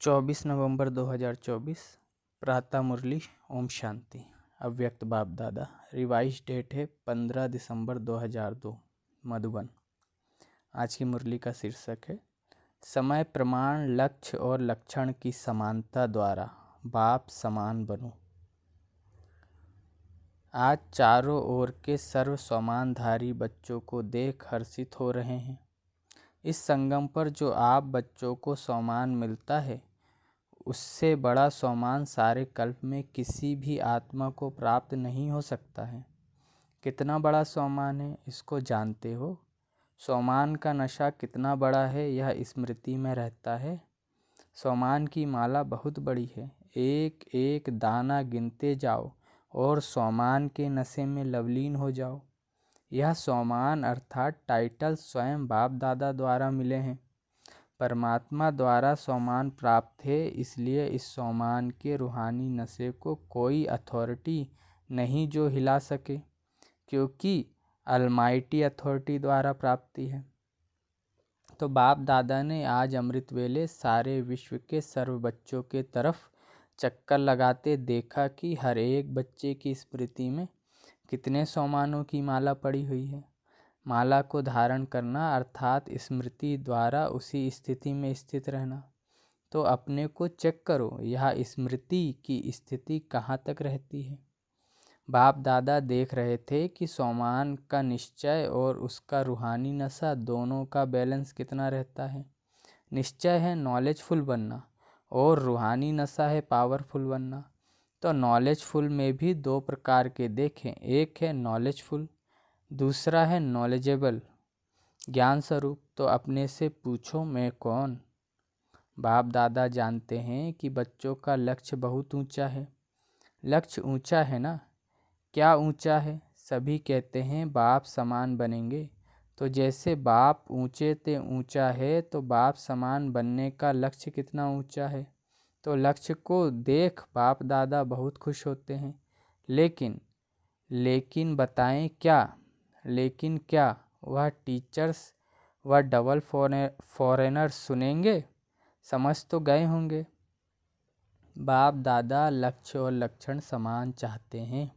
24 नवंबर 2024 प्रातः मुरली। ओम शांति। अव्यक्त बाप दादा। रिवाइज डेट है 15 दिसंबर 2002 मधुबन। आज की मुरली का शीर्षक है समय प्रमाण लक्ष्य और लक्षण की समानता द्वारा बाप समान बनो। आज चारों ओर के सर्व समानधारी बच्चों को देख हर्षित हो रहे हैं। इस संगम पर जो आप बच्चों को सम्मान मिलता है उससे बड़ा सम्मान सारे कल्प में किसी भी आत्मा को प्राप्त नहीं हो सकता है। कितना बड़ा सम्मान है इसको जानते हो? सम्मान का नशा कितना बड़ा है यह स्मृति में रहता है। सम्मान की माला बहुत बड़ी है। एक एक दाना गिनते जाओ और सम्मान के नशे में लवलीन हो जाओ। यह सम्मान अर्थात टाइटल स्वयं बाप दादा द्वारा मिले हैं। परमात्मा द्वारा सम्मान प्राप्त है, इसलिए इस सम्मान के रूहानी नशे को कोई अथॉरिटी नहीं जो हिला सके, क्योंकि अलमाइटी अथॉरिटी द्वारा प्राप्ति है। तो बाप दादा ने आज अमृत वेले सारे विश्व के सर्व बच्चों के तरफ चक्कर लगाते देखा कि हर एक बच्चे की स्मृति में कितने सम्मानों की माला पड़ी हुई है। माला को धारण करना अर्थात स्मृति द्वारा उसी स्थिति में स्थित रहना। तो अपने को चेक करो, यह स्मृति की स्थिति कहाँ तक रहती है। बाप दादा देख रहे थे कि सम्मान का निश्चय और उसका रूहानी नशा दोनों का बैलेंस कितना रहता है। निश्चय है नॉलेजफुल बनना और रूहानी नशा है पावरफुल बनना। तो नॉलेजफुल में भी दो प्रकार के देखें, एक है नॉलेजफुल, दूसरा है नॉलेजेबल, ज्ञान स्वरूप। तो अपने से पूछो मैं कौन। बाप दादा जानते हैं कि बच्चों का लक्ष्य बहुत ऊंचा है। लक्ष्य ऊंचा है ना? क्या ऊंचा है? सभी कहते हैं बाप समान बनेंगे। तो जैसे बाप ऊंचे ते ऊंचा है तो बाप समान बनने का लक्ष्य कितना ऊंचा है। तो लक्ष्य को देख बाप दादा बहुत खुश होते हैं। लेकिन बताएं क्या? लेकिन क्या वह टीचर्स व डबल फॉरेनर्स सुनेंगे? समझ तो गए होंगे। बाप दादा लक्ष्य और लक्षण समान चाहते हैं।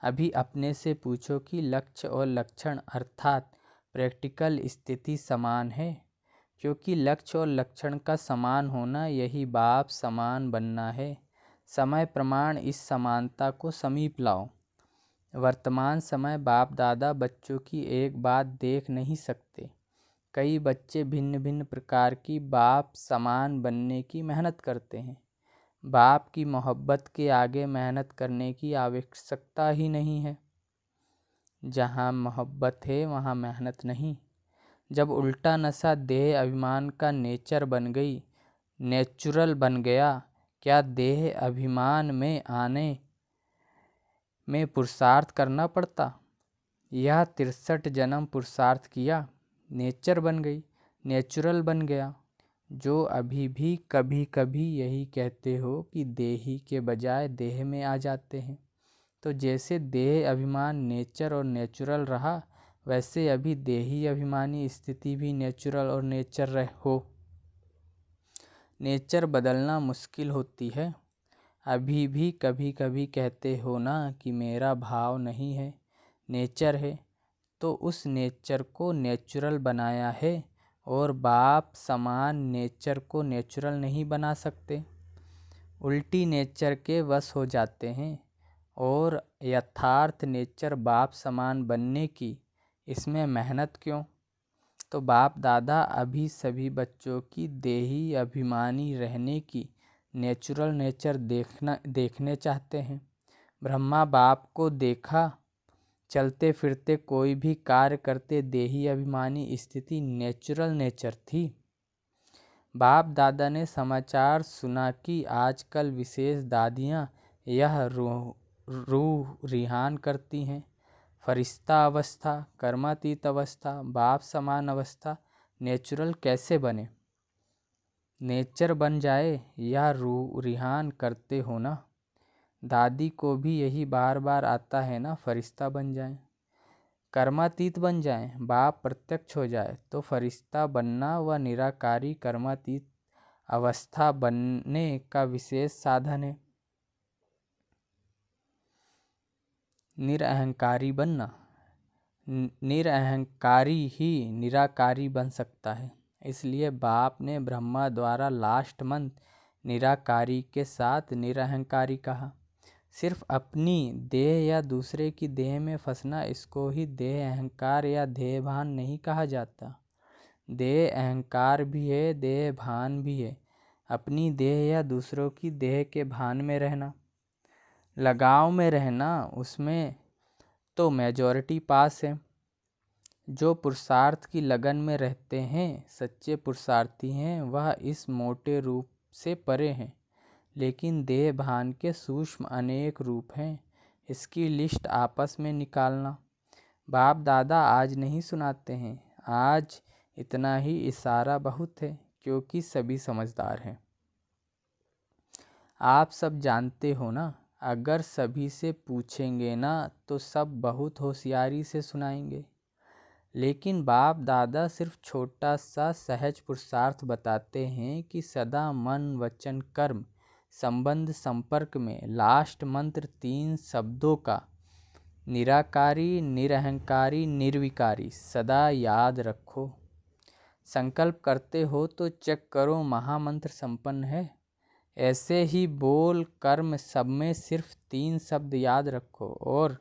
अभी अपने से पूछो कि लक्ष्य और लक्षण अर्थात प्रैक्टिकल स्थिति समान है, क्योंकि लक्ष्य और लक्षण का समान होना यही बाप समान बनना है। समय प्रमाण इस समानता को समीप लाओ। वर्तमान समय बाप दादा बच्चों की एक बात देख नहीं सकते। कई बच्चे भिन्न भिन्न प्रकार की बाप समान बनने की मेहनत करते हैं। बाप की मोहब्बत के आगे मेहनत करने की आवश्यकता ही नहीं है। जहाँ मोहब्बत है वहाँ मेहनत नहीं। जब उल्टा नशा देह अभिमान का नेचर बन गई, नेचुरल बन गया, क्या देह अभिमान में आने में पुरुषार्थ करना पड़ता? यह 63 जन्म पुरुषार्थ किया, नेचर बन गई, नेचुरल बन गया। जो अभी भी कभी कभी यही कहते हो कि देही के बजाय देह में आ जाते हैं, तो जैसे देह अभिमान नेचर और नेचुरल रहा, वैसे अभी देही अभिमानी स्थिति भी नेचुरल और नेचर हो। नेचर बदलना मुश्किल होती है। अभी भी कभी कभी कहते हो ना कि मेरा भाव नहीं है, नेचर है। तो उस नेचर को नेचुरल बनाया है और बाप समान नेचर को नेचुरल नहीं बना सकते। उल्टी नेचर के वश हो जाते हैं और यथार्थ नेचर बाप समान बनने की, इसमें मेहनत क्यों? तो बाप दादा अभी सभी बच्चों की देही अभिमानी रहने की नेचुरल नेचर देखने चाहते हैं। ब्रह्मा बाप को देखा, चलते फिरते कोई भी कार्य करते देही अभिमानी स्थिति नेचुरल नेचर थी। बाप दादा ने समाचार सुना कि आजकल विशेष दादियाँ यह रूह रिहान करती हैं। फरिश्ता अवस्था, कर्मातीत अवस्था, बाप समान अवस्था नेचुरल कैसे बने? नेचर बन जाए, यह रूह रिहान करते हो ना। दादी को भी यही बार बार आता है ना, फरिश्ता बन जाए, कर्मातीत बन जाए, बाप प्रत्यक्ष हो जाए। तो फरिश्ता बनना व निराकारी कर्मातीत अवस्था बनने का विशेष साधन है। निरअहंकारी बनना। निरअहंकारी ही निराकारी बन सकता है। इसलिए बाप ने ब्रह्मा द्वारा लास्ट मंत्र निराकारी के साथ निरअहंकारी कहा। सिर्फ अपनी देह या दूसरे की देह में फंसना, इसको ही देह अहंकार या देह भान नहीं कहा जाता। देह अहंकार भी है, देह भान भी है। अपनी देह या दूसरों की देह के भान में रहना, लगाव में रहना, उसमें तो मेजॉरिटी पास है। जो पुरुषार्थ की लगन में रहते हैं, सच्चे पुरुषार्थी हैं, वह इस मोटे रूप से परे हैं। लेकिन देह भान के सूक्ष्म अनेक रूप हैं। इसकी लिस्ट आपस में निकालना। बाप दादा आज नहीं सुनाते हैं, आज इतना ही इशारा बहुत है, क्योंकि सभी समझदार हैं। आप सब जानते हो ना, अगर सभी से पूछेंगे ना तो सब बहुत होशियारी से सुनाएंगे। लेकिन बाप दादा सिर्फ छोटा सा सहज पुरुषार्थ बताते हैं कि सदा मन वचन कर्म संबंध संपर्क में लास्ट मंत्र 3 शब्दों का निराकारी, निरअहंकारी, निर्विकारी सदा याद रखो। संकल्प करते हो तो चेक करो महामंत्र संपन्न है। ऐसे ही बोल कर्म सब में सिर्फ 3 शब्द याद रखो और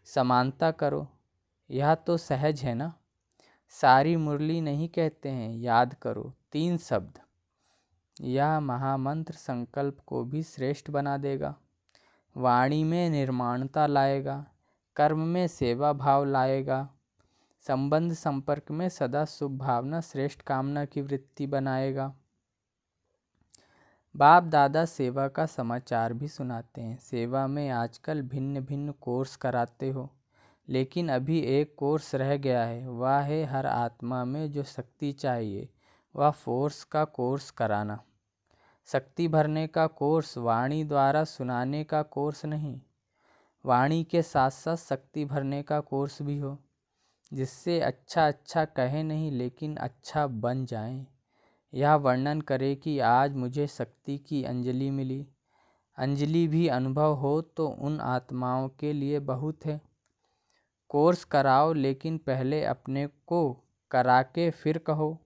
समानता करो। यह तो सहज है ना। सारी मुरली नहीं कहते हैं याद करो 3 शब्द। यह महामंत्र संकल्प को भी श्रेष्ठ बना देगा, वाणी में निर्माणता लाएगा, कर्म में सेवा भाव लाएगा, संबंध संपर्क में सदा शुभ भावना श्रेष्ठ कामना की वृत्ति बनाएगा। बाप दादा सेवा का समाचार भी सुनाते हैं। सेवा में आजकल भिन्न भिन्न कोर्स कराते हो, लेकिन अभी एक कोर्स रह गया है, वह है हर आत्मा में जो शक्ति चाहिए, वह फोर्स का कोर्स कराना। शक्ति भरने का कोर्स, वाणी द्वारा सुनाने का कोर्स नहीं। वाणी के साथ साथ शक्ति भरने का कोर्स भी हो, जिससे अच्छा अच्छा कहे नहीं लेकिन अच्छा बन जाएं। यह वर्णन करे कि आज मुझे शक्ति की अंजलि मिली। अंजलि भी अनुभव हो तो उन आत्माओं के लिए बहुत है। कोर्स कराओ, लेकिन पहले अपने को करा के फिर कहो।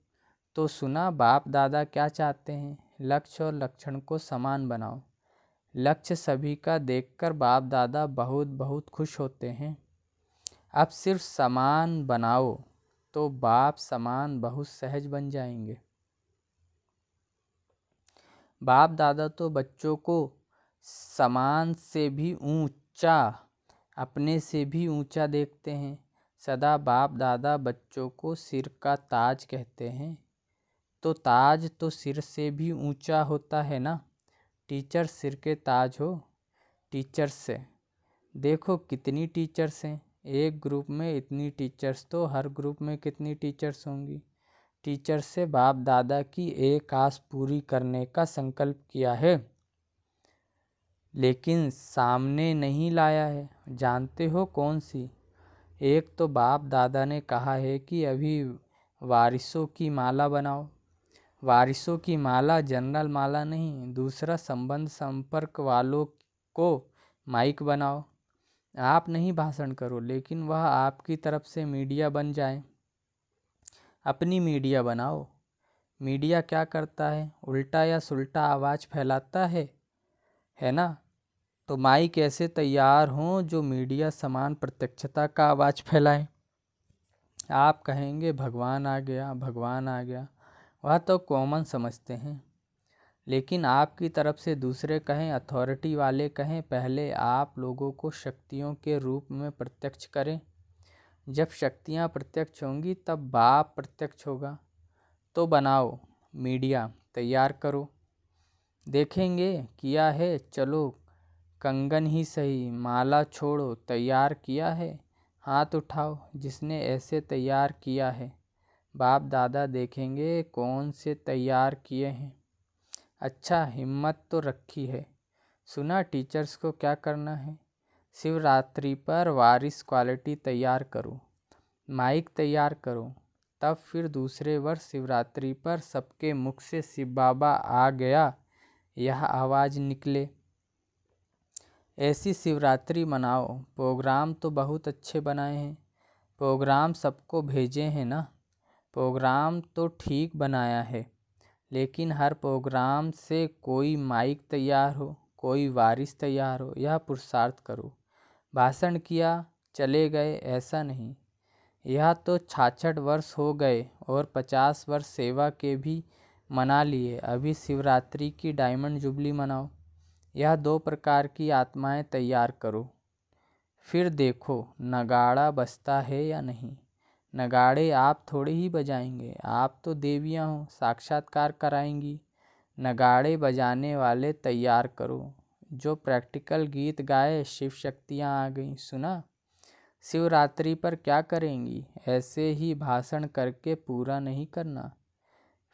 तो सुना बाप दादा क्या चाहते हैं? लक्ष्य और लक्षण को समान बनाओ। लक्ष्य सभी का देखकर बाप दादा बहुत बहुत खुश होते हैं। अब सिर्फ समान बनाओ तो बाप समान बहुत सहज बन जाएंगे। बाप दादा तो बच्चों को समान से भी ऊंचा, अपने से भी ऊंचा देखते हैं। सदा बाप दादा बच्चों को सिर का ताज कहते हैं, तो ताज तो सिर से भी ऊंचा होता है ना। टीचर सिर के ताज हो। टीचर्स से देखो कितनी टीचर्स हैं। एक ग्रुप में इतनी टीचर्स तो हर ग्रुप में कितनी टीचर्स होंगी। टीचर से बाप दादा की एक आस पूरी करने का संकल्प किया है, लेकिन सामने नहीं लाया है। जानते हो कौन सी? एक तो बाप दादा ने कहा है कि अभी वारिसों की माला बनाओ। वारिसों की माला जनरल माला नहीं। दूसरा, संबंध संपर्क वालों को माइक बनाओ। आप नहीं भाषण करो, लेकिन वह आपकी तरफ से मीडिया बन जाए। अपनी मीडिया बनाओ। मीडिया क्या करता है? उल्टा या सुल्टा आवाज़ फैलाता है ना। तो माइक ऐसे तैयार हों जो मीडिया समान प्रत्यक्षता का आवाज़ फैलाए। आप कहेंगे भगवान आ गया, भगवान आ गया, वह तो कॉमन समझते हैं। लेकिन आपकी तरफ से दूसरे कहें, अथॉरिटी वाले कहें, पहले आप लोगों को शक्तियों के रूप में प्रत्यक्ष करें। जब शक्तियाँ प्रत्यक्ष होंगी तब बाप प्रत्यक्ष होगा। तो बनाओ मीडिया, तैयार करो। देखेंगे किया है, चलो कंगन ही सही, माला छोड़ो, तैयार किया है, हाथ उठाओ जिसने ऐसे तैयार किया है। बाप दादा देखेंगे कौन से तैयार किए हैं। अच्छा, हिम्मत तो रखी है। सुना टीचर्स को क्या करना है? शिवरात्रि पर वारिस क्वालिटी तैयार करो, माइक तैयार करो, तब फिर दूसरे वर्ष शिवरात्रि पर सबके मुख से शिव बाबा आ गया यह आवाज़ निकले। ऐसी शिवरात्रि मनाओ। प्रोग्राम तो बहुत अच्छे बनाए हैं। प्रोग्राम सबको भेजे हैं ना। प्रोग्राम तो ठीक बनाया है, लेकिन हर प्रोग्राम से कोई माइक तैयार हो, कोई वारिस तैयार हो, यह पुरुषार्थ करो। भाषण किया चले गए ऐसा नहीं। यह तो 66 वर्ष हो गए और 50 वर्ष सेवा के भी मना लिए। अभी शिवरात्रि की डायमंड जुबली मनाओ। यह 2 प्रकार की आत्माएं तैयार करो। फिर देखो नगाड़ा बजता है या नहीं। नगाड़े आप थोड़े ही बजाएंगे, आप तो देवियां हो, साक्षात्कार कराएंगी। नगाड़े बजाने वाले तैयार करो, जो प्रैक्टिकल गीत गाए। शिव शक्तियाँ आ गईं, सुना। शिवरात्रि पर क्या करेंगी? ऐसे ही भाषण करके पूरा नहीं करना।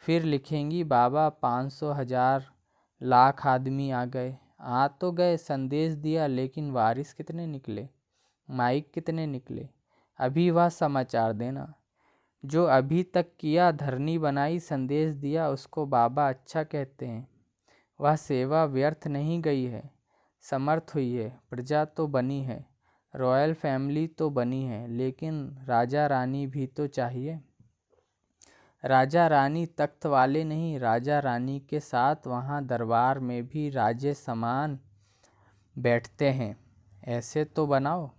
फिर लिखेंगी बाबा 500 1000 लाख आदमी आ गए। आ तो गए, संदेश दिया, लेकिन वारिस कितने निकले, माइक कितने निकले, अभी वह समाचार देना। जो अभी तक किया, धरनी बनाई, संदेश दिया, उसको बाबा अच्छा कहते हैं। वह सेवा व्यर्थ नहीं गई है, समर्थ हुई है। प्रजा तो बनी है, रॉयल फैमिली तो बनी है, लेकिन राजा रानी भी तो चाहिए। राजा रानी तख्त वाले नहीं, राजा रानी के साथ वहाँ दरबार में भी राजे समान बैठते हैं, ऐसे तो बनाओ।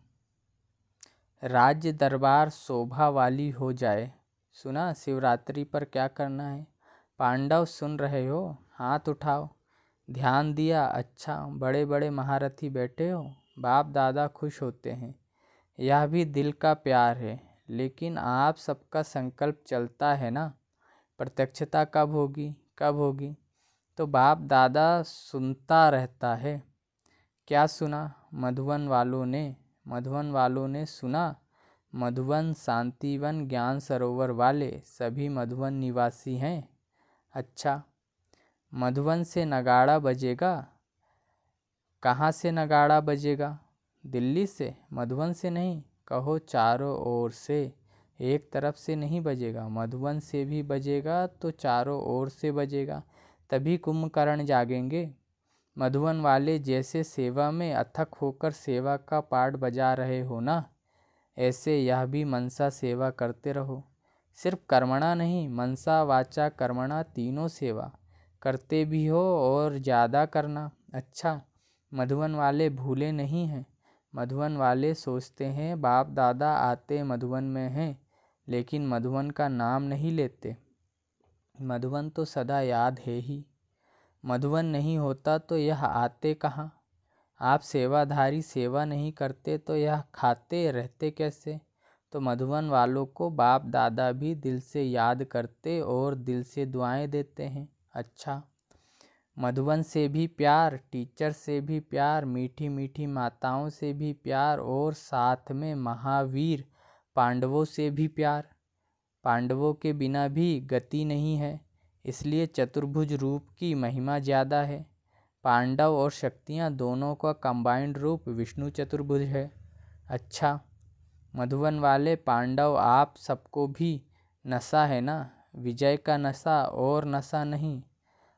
राज्य दरबार शोभा वाली हो जाए। सुना शिवरात्रि पर क्या करना है? पांडव सुन रहे हो? हाथ उठाओ। ध्यान दिया? अच्छा, बड़े बड़े महारथी बैठे हो, बाप दादा खुश होते हैं। यह भी दिल का प्यार है, लेकिन आप सबका संकल्प चलता है ना। प्रत्यक्षता कब होगी, कब होगी? तो बाप दादा सुनता रहता है। क्या सुना? मधुवन वालों ने सुना। मधुवन, शांतिवन, ज्ञान सरोवर वाले सभी मधुवन निवासी हैं। अच्छा, मधुवन से नगाड़ा बजेगा। कहाँ से नगाड़ा बजेगा? दिल्ली से, मधुवन से नहीं। कहो चारों ओर से, एक तरफ से नहीं बजेगा। मधुवन से भी बजेगा तो चारों ओर से बजेगा, तभी कुंभकर्ण जागेंगे। मधुवन वाले जैसे सेवा में अथक होकर सेवा का पाठ बजा रहे हो ना, ऐसे यह भी मनसा सेवा करते रहो। सिर्फ कर्मणा नहीं, मनसा वाचा कर्मणा तीनों सेवा करते भी हो और ज़्यादा करना। अच्छा, मधुवन वाले भूले नहीं हैं। मधुवन वाले सोचते हैं बाप दादा आते मधुवन में हैं, लेकिन मधुवन का नाम नहीं लेते। मधुवन तो सदा याद है ही। मधुवन नहीं होता तो यह आते कहाँ? आप सेवाधारी सेवा नहीं करते तो यह खाते रहते कैसे? तो मधुवन वालों को बाप दादा भी दिल से याद करते और दिल से दुआएं देते हैं। अच्छा, मधुवन से भी प्यार, टीचर से भी प्यार, मीठी मीठी माताओं से भी प्यार, और साथ में महावीर पांडवों से भी प्यार। पांडवों के बिना भी गति नहीं है, इसलिए चतुर्भुज रूप की महिमा ज़्यादा है। पांडव और शक्तियाँ दोनों का कंबाइंड रूप विष्णु चतुर्भुज है। अच्छा, मधुवन वाले पांडव आप सबको भी नशा है ना, विजय का नशा और नशा नहीं।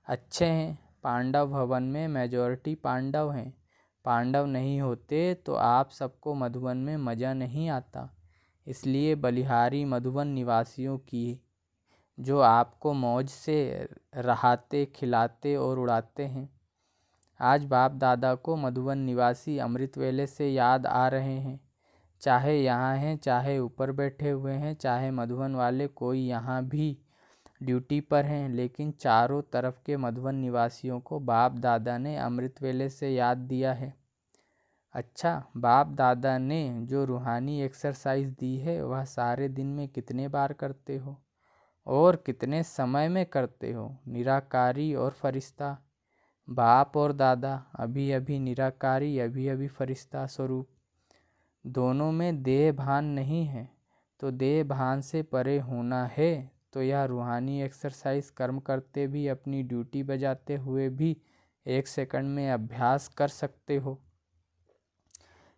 अच्छे हैं, पांडव भवन में मेजॉरिटी पांडव हैं। पांडव नहीं होते तो आप सबको मधुवन में मज़ा नहीं आता। इसलिए बलिहारी मधुवन निवासियों की, जो आपको मौज से रहाते, खिलाते और उड़ाते हैं। आज बाप दादा को मधुवन निवासी अमृत वेले से याद आ रहे हैं। चाहे यहाँ हैं, चाहे ऊपर बैठे हुए हैं, चाहे मधुवन वाले कोई यहाँ भी ड्यूटी पर हैं, लेकिन चारों तरफ के मधुवन निवासियों को बाप दादा ने अमृत वेले से याद दिया है। अच्छा, बाप दादा ने जो रूहानी एक्सरसाइज दी है, वह सारे दिन में कितने बार करते हो और कितने समय में करते हो? निराकारी और फरिश्ता, बाप और दादा अभी अभी निराकारी, अभी अभी फरिश्ता स्वरूप। दोनों में देह भान नहीं है, तो देह भान से परे होना है। तो यह रूहानी एक्सरसाइज कर्म करते भी, अपनी ड्यूटी बजाते हुए भी 1 सेकंड में अभ्यास कर सकते हो।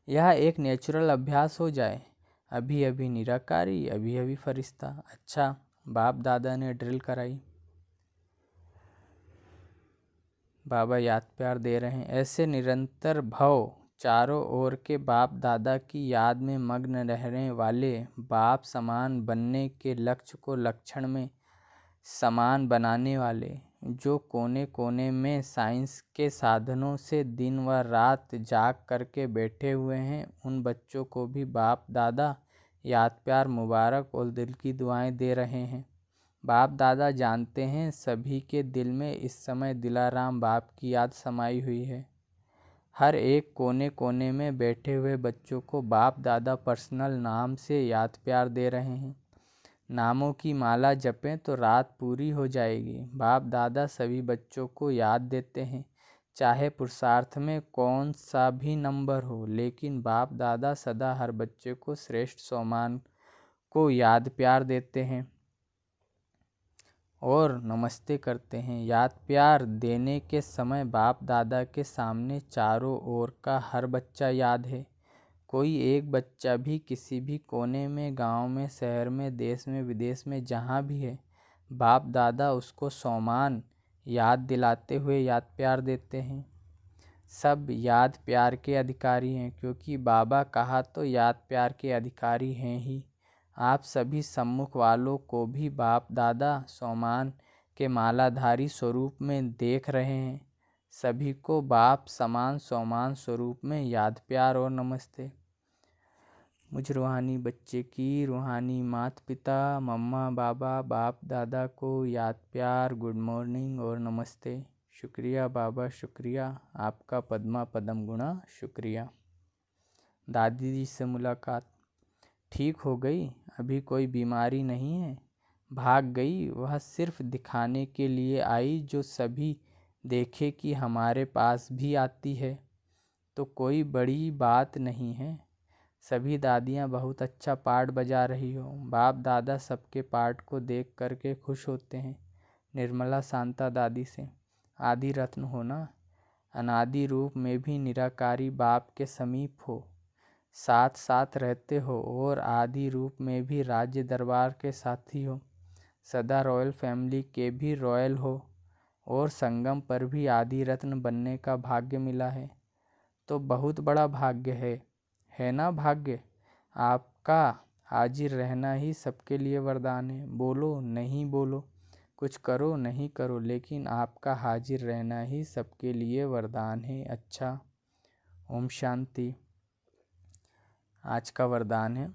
यह एक नेचुरल अभ्यास हो जाए। अभी अभी निराकारी, अभी अभी फरिश्ता। अच्छा, बाप दादा ने ड्रिल कराई। बाबा याद प्यार दे रहे हैं। ऐसे निरंतर भव चारों ओर के बाप दादा की याद में मग्न रहने वाले, बाप समान बनने के लक्ष्य को लक्षण में समान बनाने वाले, जो कोने कोने में साइंस के साधनों से दिन व रात जाग करके बैठे हुए हैं, उन बच्चों को भी बाप दादा याद प्यार मुबारक और दिल की दुआएं दे रहे हैं। बाप दादा जानते हैं सभी के दिल में इस समय दिलाराम बाप की याद समाई हुई है। हर एक कोने कोने में बैठे हुए बच्चों को बाप दादा पर्सनल नाम से याद प्यार दे रहे हैं। नामों की माला जपें तो रात पूरी हो जाएगी। बाप दादा सभी बच्चों को याद देते हैं, चाहे पुरुषार्थ में कौन सा भी नंबर हो, लेकिन बाप दादा सदा हर बच्चे को श्रेष्ठ सम्मान को याद प्यार देते हैं और नमस्ते करते हैं। याद प्यार देने के समय बाप दादा के सामने चारों ओर का हर बच्चा याद है। कोई एक बच्चा भी किसी भी कोने में, गांव में, शहर में, देश में, विदेश में, जहां भी है, बाप दादा उसको सम्मान याद दिलाते हुए याद प्यार देते हैं। सब याद प्यार के अधिकारी हैं, क्योंकि बाबा कहा तो याद प्यार के अधिकारी हैं ही। आप सभी सम्मुख वालों को भी बाप दादा सम्मान के मालाधारी स्वरूप में देख रहे हैं। सभी को बाप समान सम्मान स्वरूप में याद प्यार और नमस्ते। मुझ रूहानी बच्चे की रूहानी माता पिता, मम्मा बाबा, बाप दादा को याद प्यार, गुड मॉर्निंग और नमस्ते। शुक्रिया बाबा, शुक्रिया आपका पद्मा पदम गुणा, शुक्रिया। दादी जी से मुलाकात। ठीक हो गई, अभी कोई बीमारी नहीं है। भाग गई, वह सिर्फ दिखाने के लिए आई, जो सभी देखे कि हमारे पास भी आती है, तो कोई बड़ी बात नहीं है। सभी दादियाँ बहुत अच्छा पार्ट बजा रही हो। बाप दादा सबके पार्ट को देख करके खुश होते हैं। निर्मला शांता दादी से, आदि रत्न हो ना, अनादि रूप में भी निराकारी बाप के समीप हो, साथ साथ रहते हो, और आदि रूप में भी राज्य दरबार के साथी हो, सदा रॉयल फैमिली के भी रॉयल हो, और संगम पर भी आदि रत्न बनने का भाग्य मिला है। तो बहुत बड़ा भाग्य है ना भाग्य? आपका हाजिर रहना ही सबके लिए वरदान है। बोलो नहीं बोलो, कुछ करो नहीं करो, लेकिन आपका हाजिर रहना ही सबके लिए वरदान है। अच्छा, ओम शांति। आज का वरदान है,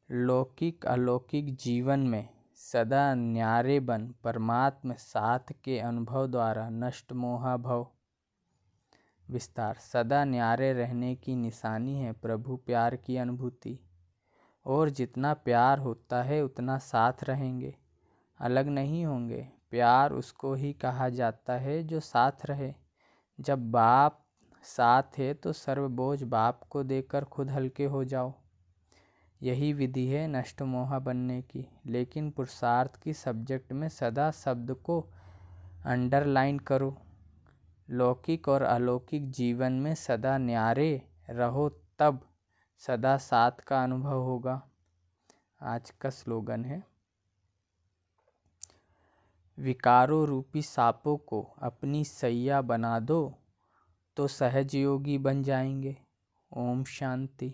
लौकिक अलौकिक जीवन में सदा न्यारे बन परमात्म साथ के अनुभव द्वारा नष्ट मोहा भव। विस्तार। सदा न्यारे रहने की निशानी है प्रभु प्यार की अनुभूति, और जितना प्यार होता है उतना साथ रहेंगे, अलग नहीं होंगे। प्यार उसको ही कहा जाता है जो साथ रहे। जब बाप साथ है तो सर्व बोझ बाप को देकर खुद हल्के हो जाओ। यही विधि है नष्ट मोहा बनने की। लेकिन पुरुषार्थ की सब्जेक्ट में सदा शब्द को अंडरलाइन करो। लौकिक और अलौकिक जीवन में सदा न्यारे रहो, तब सदा साथ का अनुभव होगा। आज का स्लोगन है, विकारों रूपी सांपों को अपनी सैया बना दो तो सहज योगी बन जाएंगे। ओम शांति।